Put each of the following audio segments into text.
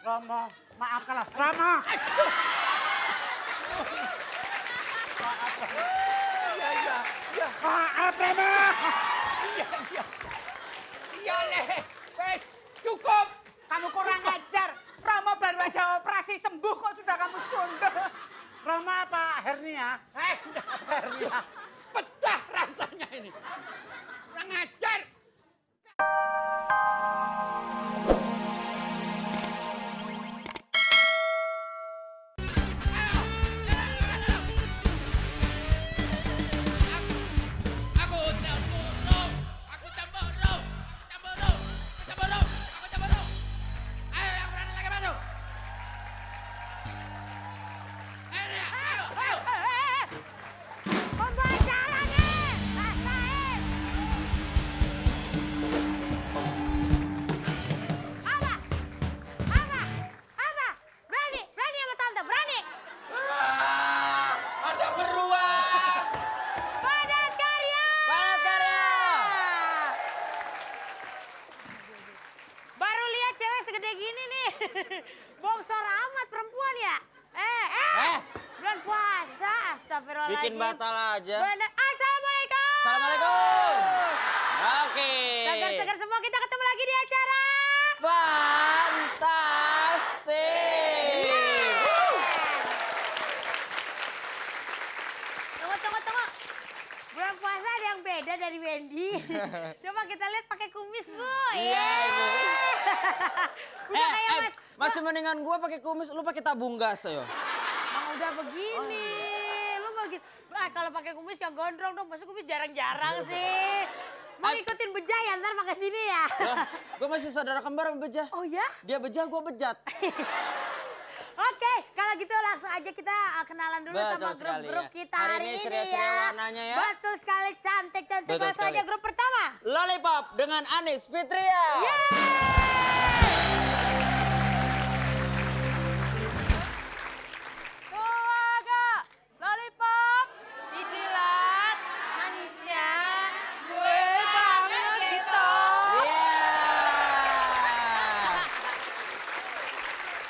Romo, maafkanlah. Rama! Iya. Maaf, Rama! Iya, Le. Wes, cukup. Kamu kurang ajar. Romo baru aja operasi sembuh kok sudah kamu sundel. Rama apa hernia? Hernia. Pecah rasanya ini. Kurang ajar. Aku cemburu. Ayo yang berani lagi masuk. Ayo. Pembacara nih! Rasain! Apa? Berani sama tante, berani! Ada beruang. Padat karya! Baru lihat cewek segede gini nih. Bongsor amat perempuan ya? Bulan puasa, astagfirullahaladzim. Bikin batal aja. Assalamualaikum. Assalamualaikum. Oke. Segar-segar semua kita ketemu lagi di acara. Fantastik. Tunggu. Bulan puasa ada yang beda dari Wendy. Coba kita lihat pakai kumis, Bu. Iya, Ibu. Udah kayak Mas. Masih mendingan gua pakai kumis, lu pakai tabung gas ayo. Emang udah begini. Lu mau gitu. Kalau pakai kumis yang gondrong dong, masa kumis jarang-jarang sih. Mau ngikutin bejah ya, ntar pakai sini ya. Gua masih saudara kembar sama Bejah. Oh ya? Dia bejah, gua bejat. Oke, kalau gitu langsung aja kita kenalan dulu Betul sama sekali, grup-grup ya. kita Hari hari ini ini ceria-ceria ya. warnanya ya. Betul sekali, cantik-cantik. Betul Langsung aja sekali. grup pertama. Lollipop dengan Anis Fitria. Tuh lollipop, dijilat, manisnya, gue banget gitu.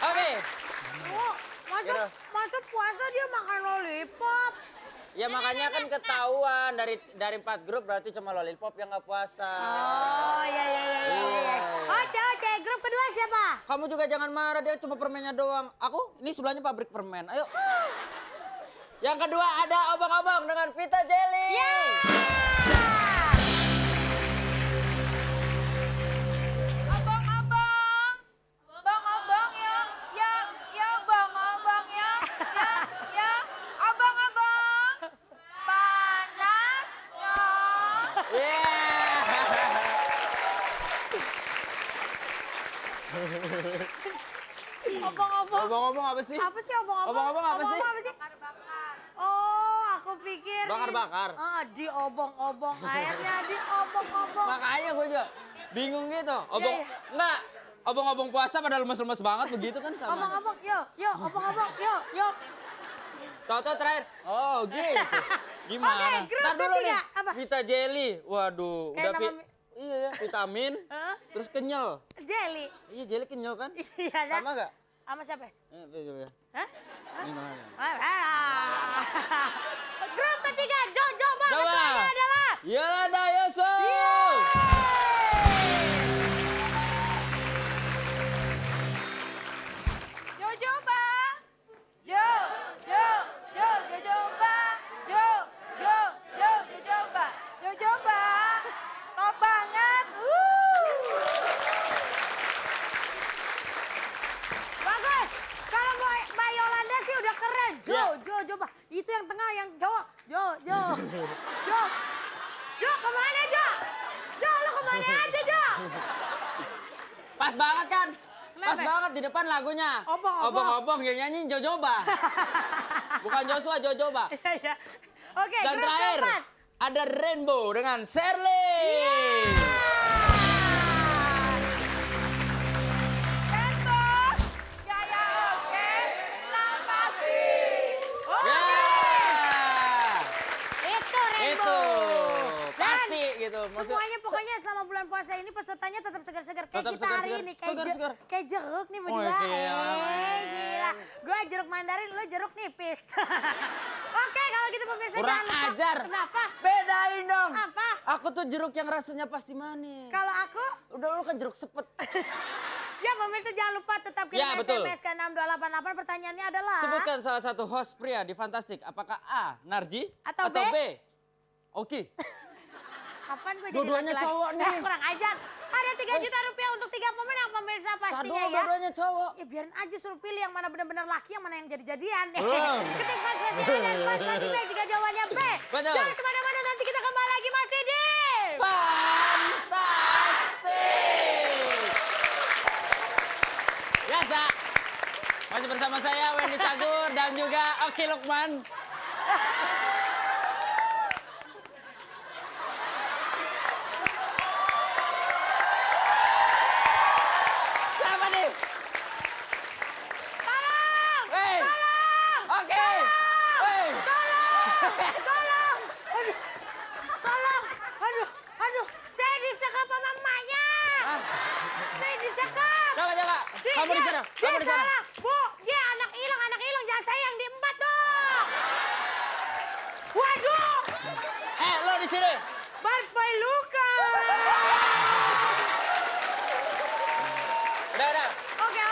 Oke. Oh, Gitu. masa puasa dia makan lollipop? Ya makanya kan ketahuan dari 4 grup berarti cuma Lollipop yang nggak puasa. Oh, iya. Iya. Oke, grup kedua siapa? Kamu juga jangan marah, dia cuma permennya doang. Aku, ini sebelahnya pabrik permen. Ayo. Yang kedua ada obong-obong dengan Vita Jelly. Abang-abang ya, abang-abang ya, abang-abang, panas kok. Obong-obong. Obong-obong apa sih? Apa sih obong-obong? Obong-obong apa sih? Bakar-bakar. Oh, aku pikir Bakar-bakar. diobong-obong airnya, diobong-obong. Makanya gue juga bingung gitu. Iya. Enggak. Obong-obong puasa pada lemes-lemes banget begitu kan sama. Obong-obong, yuk, obong-obong, yuk. Toto terakhir. Oh gitu. Gimana? Oke, grup Ntar dulu ketiga, nih. apa? Vita Jelly. Waduh. Kayak udah nama iya ya, vitamin. Hah? Terus kenyal. Jelly. Iya, jelly kenyal kan? Iya, Zak. Sama gak? Sama siapa? Iya. Hah? Gimana? Grup ketiga, coba Coba. ketuanya adalah Yolanda Yusuf. Jojoba, Jojoba, top banget. bagus. Kalau Mbak Yolanda sih udah keren. Iya. Coba. Itu yang tengah yang cowok. Jo, kemana Jo? Jo, lu kemana aja Jo? Pas banget kan? Pas Kenapa? banget di depan lagunya. Obong-obong. Obong-obong yang nyanyi Jojoba. Bukan Joshua, Jojoba. Iya. Oke, Dan grup terakhir keempat. ada Rainbow dengan Shirley. Tempo, gaya oke, nang pasti. Oh, Ya. itu Rainbow. Itu. Dan Pasti gitu. Maksud- Semuanya pokoknya selama bulan puasa ini pesertanya tetap segar-segar kayak Tetap kita hari segar-segar. ini. Kayak, Segar-segar. kayak jeruk nih Oh, berdua. iya, Gila. Gue jeruk mandarin, lo jeruk nipis. Oke, kalau gitu pemirsa Kurang jangan lupa. ajar. Kenapa? Bedain dong. Apa? Aku tuh jeruk yang rasanya pasti manis. Kalau aku, Udah lu kan jeruk sepet. ya pemirsa jangan lupa tetap kirim Ya, betul. SMS ke 6288. Pertanyaannya adalah. Sebutkan salah satu host pria di Fantastik. Apakah A. Narji Atau B? Oki. Kapan gue jadi Dua-duanya laki-laki? cowok nih. Kurang ajar. Ada 3 juta rupiah untuk 3 pemenang pemirsa pastinya Kado ya. dua-duanya cowok. Ya biarin aja suruh pilih yang mana benar-benar laki, yang mana yang jadi-jadian. Oh. Ketik pansasi A dan pansasi B jika jawabannya B. Betul. Jangan kemana-mana, nanti kita kembali lagi masih di... Fantastik. Biasa. Masih bersama saya Wendy Cagur dan juga Oki Lukman. Siapa nih? Tolong! Hei. Tolong! Oke. Hei. Tolong! Aduh! Tolong! Aduh! Aduh! Saya disekap sama emaknya! Ah. Saya disekap! Coba. Kamu di sana. Kamu di sana. Salah. Bu, dia anak hilang. Jangan saya yang diembat dong. Waduh, Lo di sini. Barboy luka. Udah. Oke.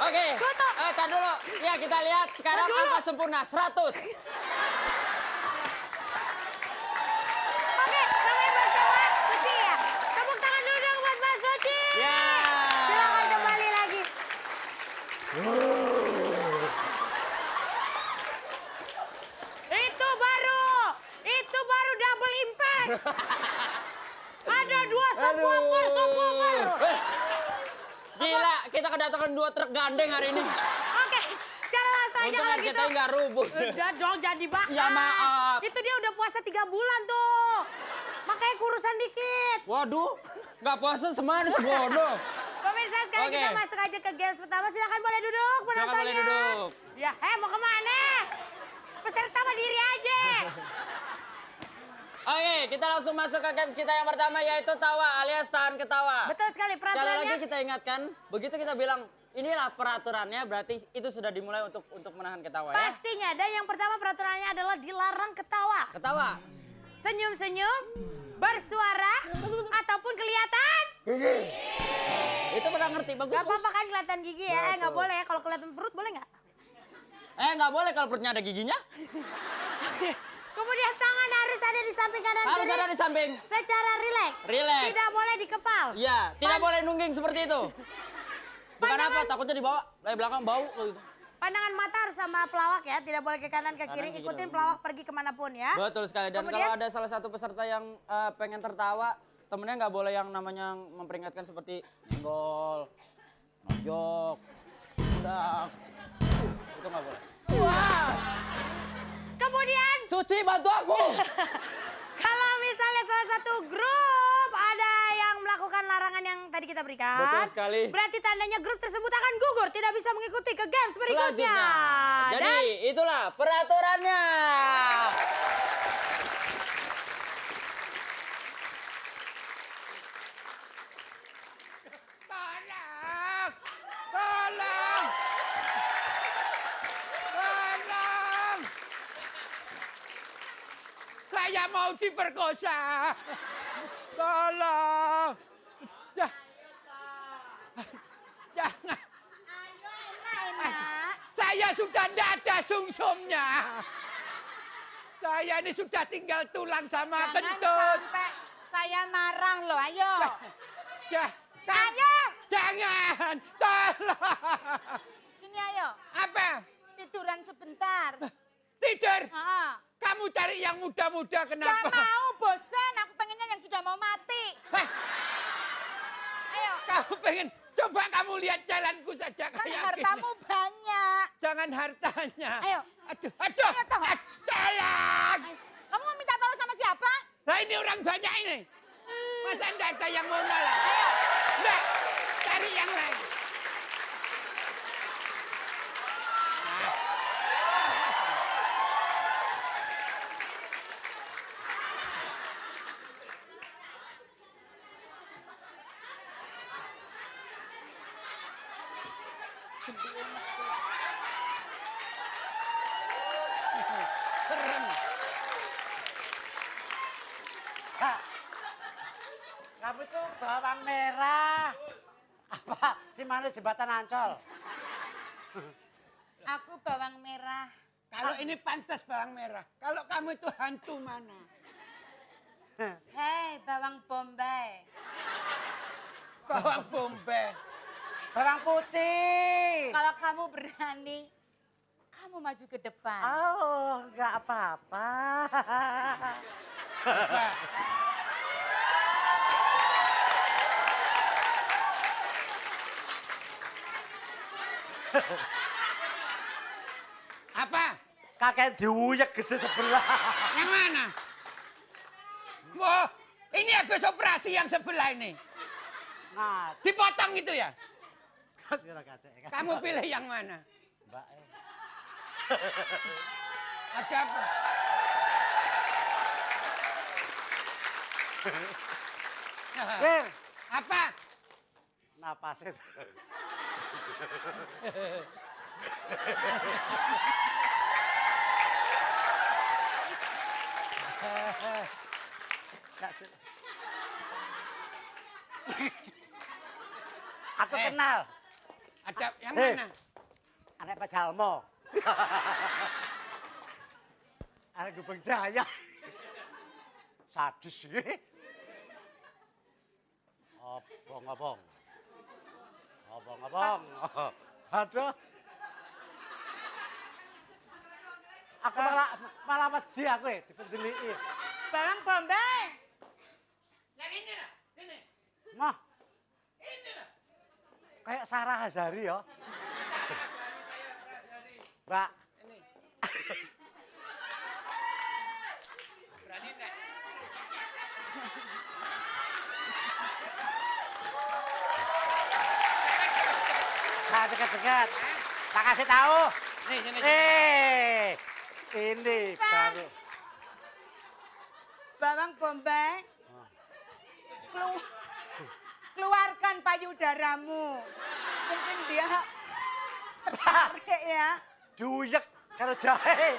Oke. Tutup. Tar dulu. Ya, kita lihat sekarang Tar dulu. angka sempurna 100. Oke, namanya Mas Suci ya. Tepuk tangan dulu dong buat Mas Suci. Ya. Silakan kembali lagi. Itu baru double impact. Ada 2 subwoofer. Eh, Gila, kita kedatangan 2 truk gandeng hari ini. Oke, sekarang langsung aja Untung kalau RCTI gitu. nggak rubuh. Udah dong, jangan dibahas. Ya, maaf. Itu dia udah puasa 3 bulan tuh. Makanya kurusan dikit. Waduh, nggak puasa semana sebodoh. Pemirsa sekarang Oke. kita masuk aja ke games pertama. Silakan boleh duduk penontonnya. boleh duduk. Ya, mau kemana? Peserta mah diri aja. Oke, kita langsung masuk ke games kita yang pertama yaitu tawa alias tahan ketawa. Betul sekali Sekali peraturannya. lagi kita ingatkan, begitu kita bilang inilah peraturannya, berarti itu sudah dimulai untuk menahan ketawa ya. Pastinya. Dan yang pertama peraturannya adalah dilarang ketawa. Ketawa. Senyum-senyum, bersuara, ataupun kelihatan. Itu pernah ngerti, bagus. Gak apa-apa kan kelihatan gigi ya. Nggak boleh ya. Kalau kelihatan perut boleh nggak? Nggak boleh kalau perutnya ada giginya. Kemudian tangan harus ada di samping kanan Harus kiri. ada di samping. Secara rileks. Rileks. Tidak boleh dikepal. Iya, tidak boleh nungging seperti itu. Bukan Pandangan- apa, takutnya dibawa dari belakang bau. Pandangan mata harus sama pelawak ya. Tidak boleh ke kanan ke kiri. Kanan, kiri Ikutin dong. pelawak pergi kemanapun ya. Betul sekali. Dan Kemudian- kalau ada salah satu peserta yang pengen tertawa, temennya nggak boleh yang namanya memperingatkan seperti nyenggol, nojok, tendang. Itu nggak boleh. Wow. Kemudian Suci, bantu aku! kalau misalnya salah satu grup ada yang melakukan larangan yang tadi kita berikan. Betul sekali. Berarti tandanya grup tersebut akan gugur. Tidak bisa mengikuti ke games berikutnya. Selanjutnya. Jadi Dan itulah peraturannya. Tolong! Tolong! Saya mau diperkosa. Tolong! Ya. Jangan. enak. Saya sudah tidak ada sumsumnya. Saya ini sudah tinggal tulang sama kentut. sampai saya marah loh, ayo. Ya, Ayo, jangan, tolong. sini ayo. Apa? Tiduran sebentar. Tidur? Ha. Kamu cari yang muda-muda Gak kenapa? mau, bosan. Aku pengennya yang sudah mau mati. Heh, Ayo, kamu pengen, coba kamu lihat jalanku saja kan kayak hartamu gini. banyak. Jangan hartanya. Ayo. Aduh, Ayo, toh. tolong. Kamu mau minta tolong sama siapa? Nah ini orang banyak ini. Masa enggak ada yang mau nolong? Enggak, cari yang lain. Nah. Serem. Kak, kamu itu bawang merah. Apa? Si manis jembatan Ancol. Aku bawang merah. Kalau ini pantas bawang merah. Kalau kamu itu hantu mana? Hei, bawang bombay. Bawang bombay. Bawang putih. Kalau kamu berani, kamu maju ke depan. Oh, enggak apa-apa. Nah, apa? Kakek diuyek gede sebelah. Yang mana? Wah, ini habis operasi yang sebelah ini. Nah, Dipotong itu ya? kan kira kacek kan. Kamu pilih yang mana? Mbak. Ada apa? Bir, Apa? napasin. Aku kenal. Ada yang Hei. mana? Anak Pak Jalmo. Anak Gubeng Jaya. Sadis sih. Obong-obong. Obong-obong. Aduh. Aku malah wedi aku dipendeliki. Bawang bombay. Yang ini lah, sini. Mah, Ini lah. kayak Sarah Hazari ya. Mbak, Ini. Berani enggak? nah dekat-dekat. Tak kasih tahu. Nih, sini. Ini baru. Bawang bombay. Keluarkan payudaramu. Mungkin dia tertarik ya. Duyek kalau jahe.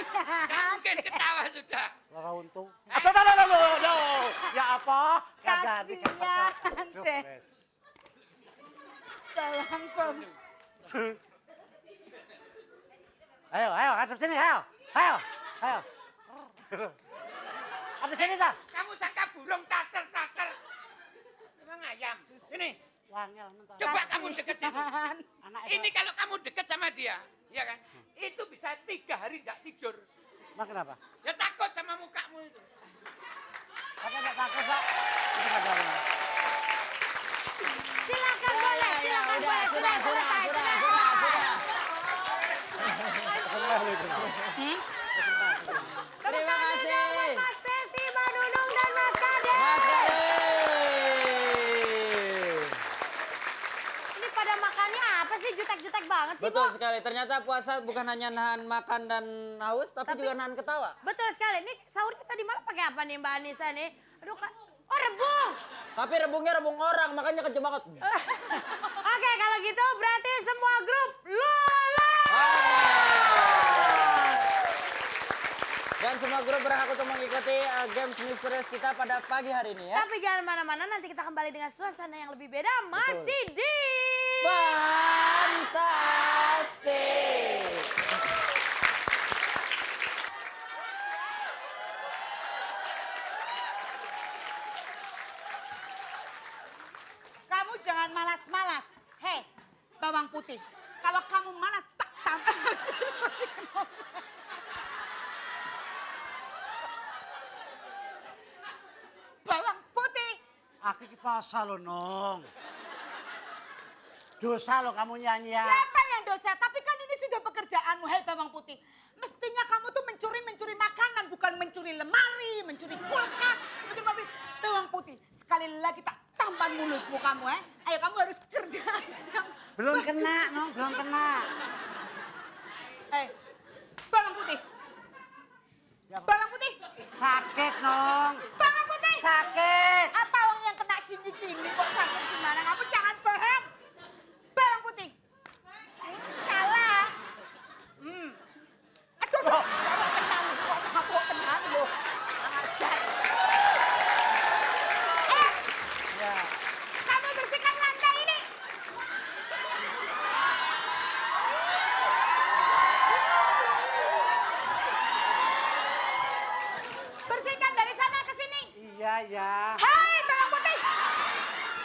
Nggak mungkin ketawa sudah. Lara untung. Aduh. Ya apa? Kagak Kasihan deh. Bawang bombay. Ayo, hadap sini, ayo. Hadap sini, ta. Kamu sangka burung tater. Emang ayam. Ini, Wangel mentok. coba kamu deket sini. Anak Ini kalau kamu deket sama dia, ya kan? Itu bisa 3 hari nggak tidur. Emang kenapa? Ya takut sama mukamu itu. Apa enggak takut, Pak? Itu kabarnya. Silakan boleh, silakan boleh. Sudah. Terima kasih. Mas Tesi, Mbak Nunung, dan Mas Kade. Mas Kade. Ini pada makannya apa sih? Jutek-jutek banget sih, Betul Bu. sekali. Ternyata puasa bukan hanya nahan makan dan haus, tapi juga nahan ketawa. Betul sekali. Ini sahur kita di malam pakai apa nih Mbak Anissa nih? Aduh, Kak. Oh, rebung. Tapi rebungnya rebung orang, makanya kejam banget. Oke, kalau gitu berarti semua grup lolos. Dan semua grup berhak untuk mengikuti games misterius kita pada pagi hari ini ya. Tapi jangan mana-mana, nanti kita kembali dengan suasana yang lebih beda. Masih di... Fantastik. Kamu jangan malas-malas. Hei, bawang putih. Kalau kamu malas, tak tambah. Bawang putih. Aku iki puasa lho, Nong. Dosa lo kamu nyanyi ya. Siapa yang dosa? Tapi kan ini sudah pekerjaanmu, hei bawang putih. Mestinya kamu tuh mencuri makanan, bukan mencuri lemari, mencuri kulkas, mencuri mobil. Bawang putih, sekali lagi tak tampan mulutmu kamu, Ayo kamu harus kerja. Belum kena, Nong, belum kena. Hei, bawang putih. Ya, Bawang putih. sakit, Nong. Bawang putih. Sakit. Apa orang yang kena sini begini kok sakit gimana? Kamu jangan bohong. Bawang putih. Salah. Aduh, kok kenal lu. Ajar. Ya. Kamu bersihkan lantai ini. Bersihkan dari sana ke sini. Iya, ya. Hai, bawang putih.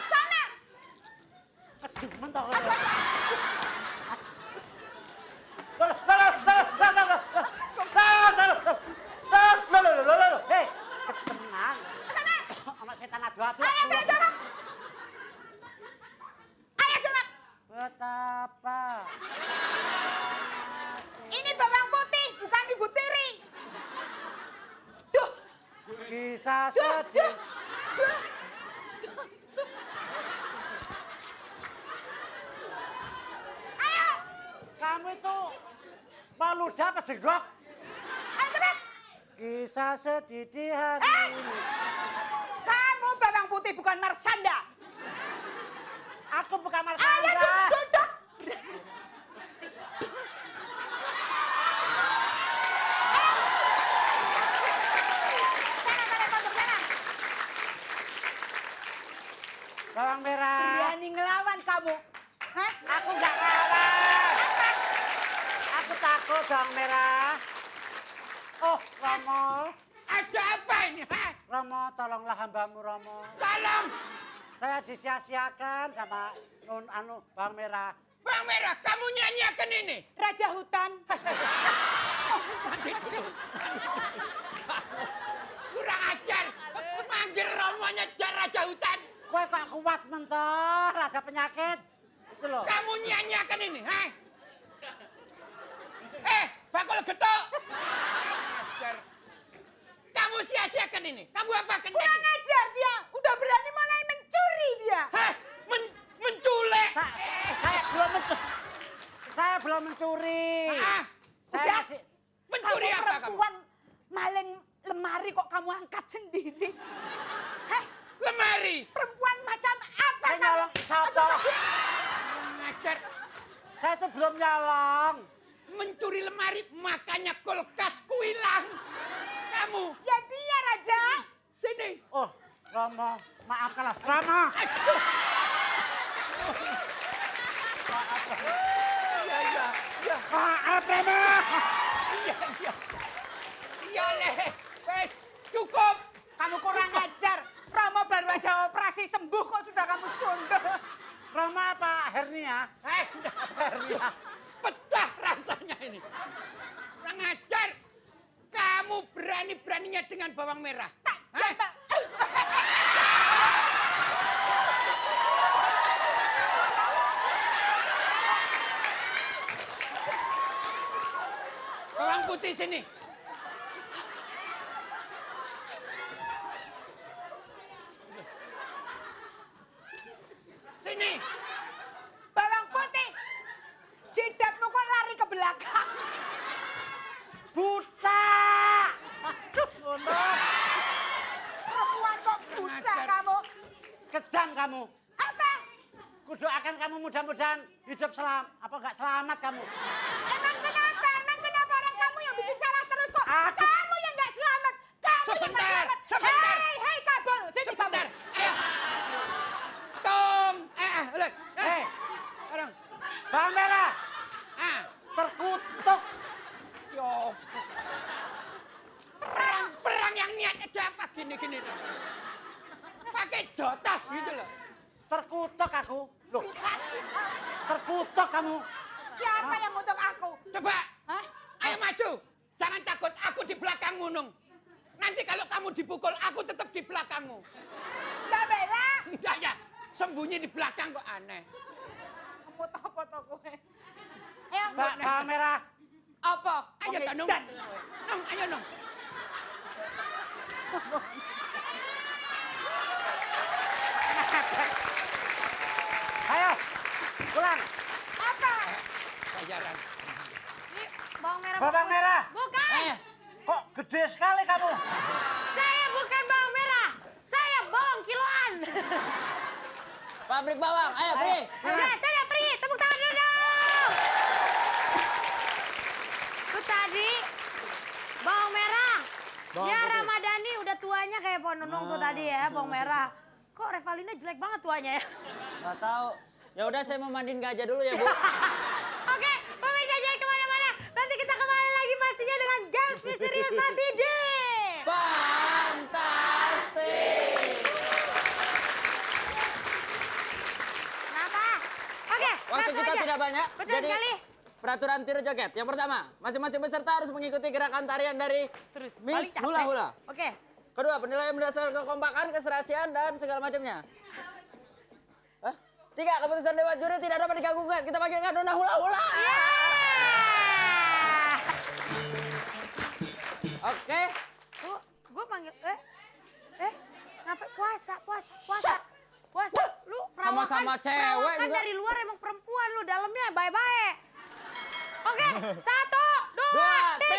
Sana. Kedemen tau. Hei, kedemenan. Anak setan adu-adu. Ayo, saya dorong. Ayo, coba. Betapa Ini bawang putih, bukan ibu tiri. Duh, kisah duh, sedih. duh. Ayo, Kamu itu peluda apa jenggok? ayo cepat. Kisah sedih di hari ini. Kamu bawang putih bukan Marsanda. Aku bukan Ayo Marsanda. duduk. Sana, masuk sana. Bawang merah. Berani ngelawan kamu. Hah? Aku nggak kalah. Aku takut bawang merah. Oh, Romo. Ada apa ini? Hah? Romo, tolonglah hambamu, Romo. Tolong. Saya disia-siakan sama bawang merah. Bang Merah, kamu nyanyiakan ini. Raja hutan. Nanti dulu. Kurang ajar. Manggil romonya Raja Hutan. Kue kok kuat mentor, ada penyakit. Itu loh. Kamu nyanyiakan ini, ha? Bakul getok. Ajar. Kamu sia-siakan ini. Kamu apakan Kurang tadi? ajar dia. Udah berani mulai mencuri dia. Hah? Menculik. Saya belum mencuri. Ah, Saya Udah. masih mencuri Kamu apa kamu? perempuan maling lemari kok kamu angkat sendiri. Heh, Lemari. perempuan macam apa saya kamu? nyolong isoto. Kurang ajar. Saya itu belum nyolong. Mencuri lemari, makanya kulkasku hilang. Kamu, Ya dia Raja. sini. Oh, Romo, maafkanlah. Romo. Maaf, Romo. Iya, leh. Wes, cukup. Kamu kurang ajar. Romo baru aja operasi sembuh kok sudah kamu sundel. Romo apa hernia? Hernia. Pecah rasanya ini. Kurang ajar. Kamu berani-beraninya dengan bawang merah. Hah? Coba. Bawang putih sini. Sini. Bawang putih. Jidatmu kok lari ke belakang. Buta. Aduh, Romo. Perempuan kok buta ajar. kamu. Kejam kamu. Apa? Kudoakan kamu mudah-mudahan hidup apa enggak selamat kamu. Emang kenapa? Emang kenapa orang kamu yang bikin salah terus kok? Aku- Kamu yang nggak selamat. Kamu yang nggak Sebentar, selamat. sebentar. Hei, kabur. Sini Sebentar. kabur. Ayo. Tong. Lihat. Hei, Orang. bawang merah Ah. terkutuk. Yo. Perang yang niat ada apa gini-gini dong. Pakai jotos gitu loh. Terkutuk aku. Loh, terkutuk kamu. Siapa yang ngutuk aku? Coba. Hah? Ayo maju. Jangan takut, aku di belakangmu, Nung. Nanti kalau kamu dipukul, aku tetap di belakangmu. Mbak Bella. Enggak ya, sembunyi di belakang kok aneh. Foto-foto gue. Ayo, Bawang merah. apa? Ayo toh, Nung. Dan. Nung, ayo Nung. Ayo, pulang. Apa? Bayaran. Bawang merah. Bawang merah. Bukan. Kok gede sekali kamu? Saya bukan bawang merah. Saya bawang kiloan. Pabrik bawang, ayo Pri. Udah, saya Pri, tepuk tangan dulu dong. Itu tadi bawang merah. Bawang Ya putih. Ramadhani udah tuanya kayak pohon nunung tuh tadi ya, bawang merah. Kok Revalina jelek banget tuanya ya? Nggak tahu. Ya udah saya mau mandiin gajah dulu ya Bu. Oke, pemirsa jangan kemana-mana. Nanti kita kembali lagi pastinya dengan Games Misterius masih di... Fantastik. Kenapa? Oke, Waktu langsung kita aja. tidak banyak. Betul jadi sekali. peraturan tiru joget. Yang pertama, masing-masing peserta harus mengikuti gerakan tarian dari Terus, Miss paling capek. Hula Hula. Oke. Kedua, penilaian berdasarkan kekompakan, keserasian, dan segala macamnya. Hah? Tiga, keputusan dewan juri tidak dapat diganggukan. Kita panggilkan Nona Hula Hula. Oke. Gue panggil, kenapa? Puasa. Lu perawakan, Sama-sama cewek perawakan juga. dari luar emang perempuan, lu dalamnya baik-baik. Oke, 1, 2, 3.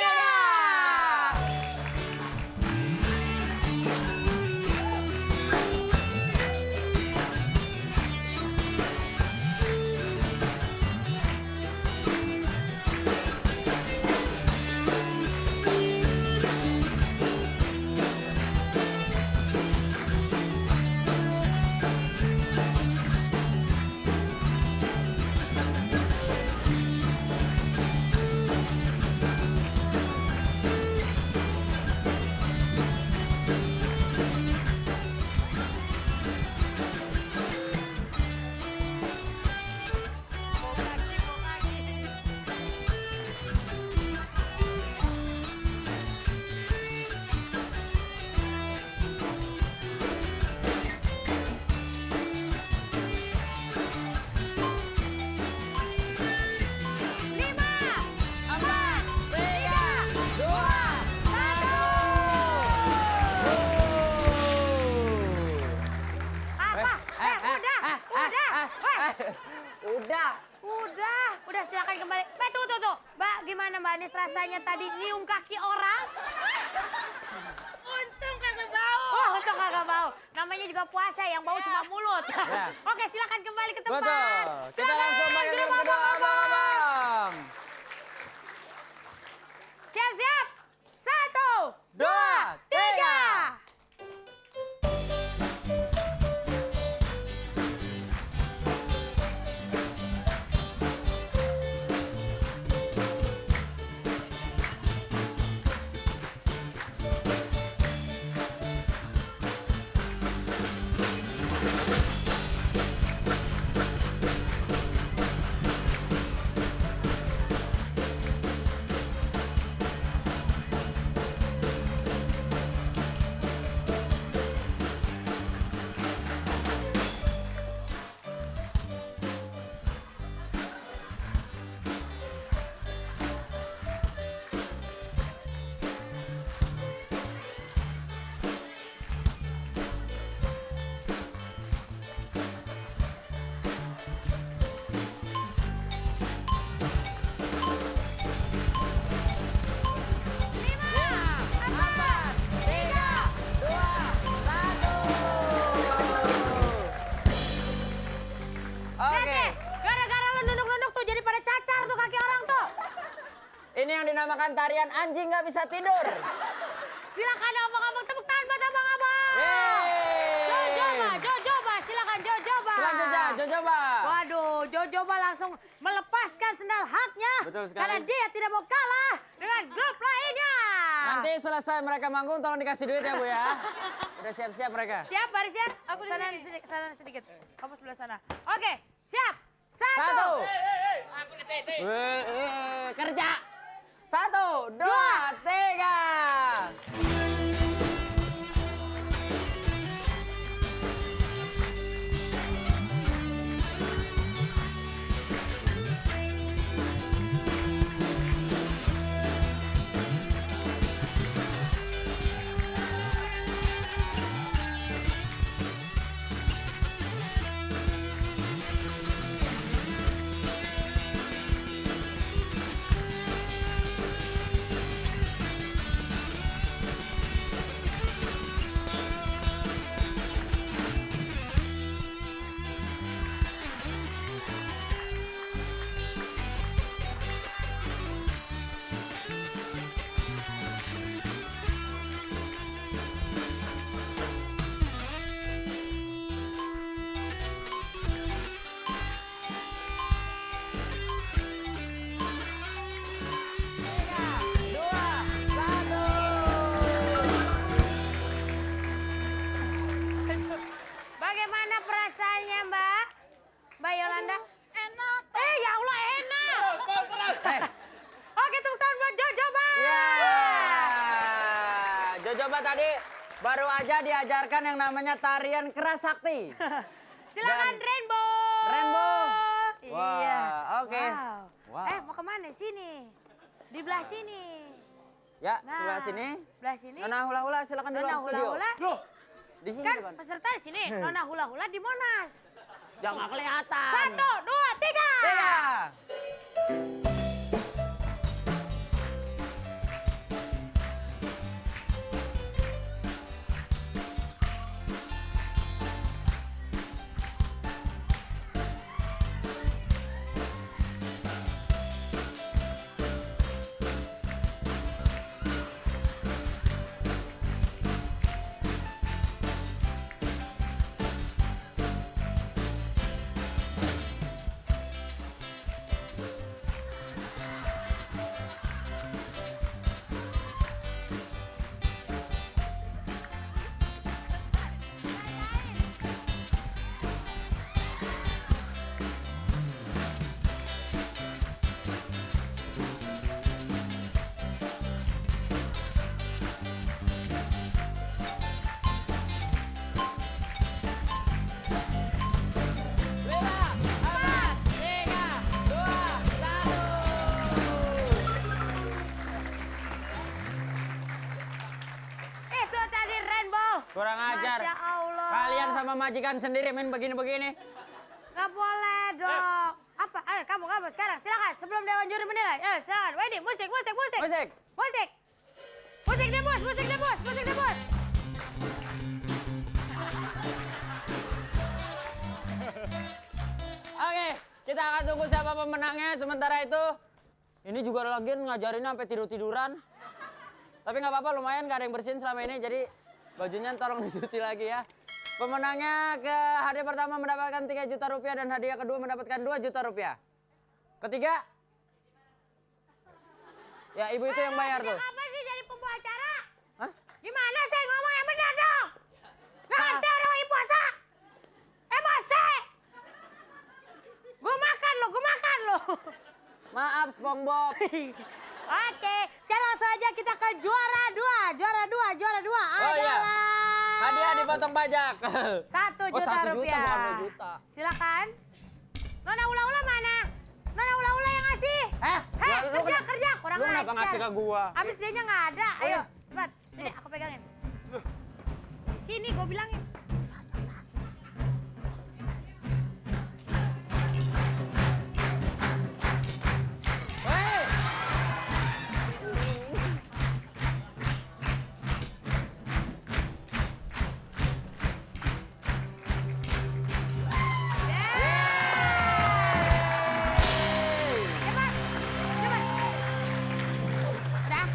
Udah silakan kembali. Tuh. Mbak, gimana Mbak Anis rasanya tadi nyium kaki orang? Untung kagak bau. Oh, untung kagak bau. Namanya juga puasa, yang bau cuma mulut. Ya. Oke, silakan kembali ke tempat. Betul. Kita Silakan, langsung pakai grup grup kedua, abang-abang. Siap. 1, 2, 3. Oke. Gara-gara lu nunduk-nunduk tuh jadi pada cacar tuh kaki orang tuh. Ini yang dinamakan tarian anjing nggak bisa tidur. Silakan abang-abang, tepuk tangan buat abang-abang. Yeay. Jojoba, silakan Jojoba. Selanjutnya, Jojoba. Waduh, Jojoba langsung melepaskan sendal haknya. Betul sekali. Karena dia tidak mau kalah dengan grup lainnya. Nanti selesai mereka manggung, tolong dikasih duit ya Bu ya. Udah siap-siap mereka. Siap barisnya? Aku sana sedikit. Kamu sebelah sana. Oke, siap. 1, 1. Kerja. 1, 2, 3. Udah coba tadi, baru aja diajarkan yang namanya tarian keras sakti. Silakan Dan- Rainbow. Rainbow. Iya. Wah, oke. Wow. Wow. Mau kemana? Sini. Di belah sini. Ya, Nah, sebelah sini. Belah sini. Nona hula-hula silakan di Nona luar studio. hula-hula. Loh, Di sini Kan depan. peserta di sini. Nona hula-hula di Monas. Jangan kelihatan. 1, 2, 3. Tiga. Itu tadi Rainbow. Kurang ajar. Masya Allah. Kalian sama majikan sendiri main begini-begini. Nggak boleh dong. Apa? Ayo kamu sekarang silakan sebelum Dewan Juri menilai. Silakan. Wedi, musik. Musik. Musik debus, musik debus. Oke, kita akan tunggu siapa pemenangnya. Sementara itu, ini juga lagi ngajarinnya sampai tidur-tiduran. Tapi nggak apa-apa, lumayan nggak ada yang bersihin selama ini. Jadi bajunya tolong dicuci lagi ya. Pemenangnya ke hadiah pertama mendapatkan 3 juta rupiah dan hadiah kedua mendapatkan 2 juta rupiah. Ketiga, ya ibu itu yang bayar tuh. Apa sih jadi pembawa acara? Hah? Gimana saya ngomong yang benar dong? Nggak ngerti orang lagi puasa. Emosi. Gue makan lo. Maaf, SpongeBob. Oke, sekarang langsung aja kita ke juara 2. Juara 2 Oh iya, adalah hadiah dipotong pajak. 1 Oh, juta 1 juta, rupiah. bukan 2 juta. Silakan. Nona ula-ula mana? Nona ula-ula yang ngasih. Heh, lu Kerja. Kurang lu kenapa ajar. ngasih ke gua? Abis dianya nggak ada. Oh, Ayo, iya. cepat. Sini, aku pegangin. Sini, gue bilangin. Hei! Cepat. Udah.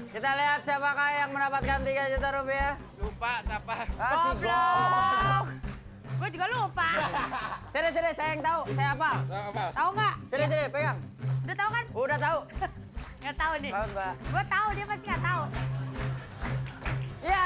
Kita lihat siapakah yang mendapatkan 3 juta rupiah. lupa siapa? Kasih gol. Gue juga lupa. Sini, saya yang tahu. Saya apa? Apa? Tahu nggak? Sini, pegang. Udah tahu kan? Udah tahu. Nggak tahu nih. Tahu, Mbak. Gue tahu, dia pasti nggak tahu. Ya.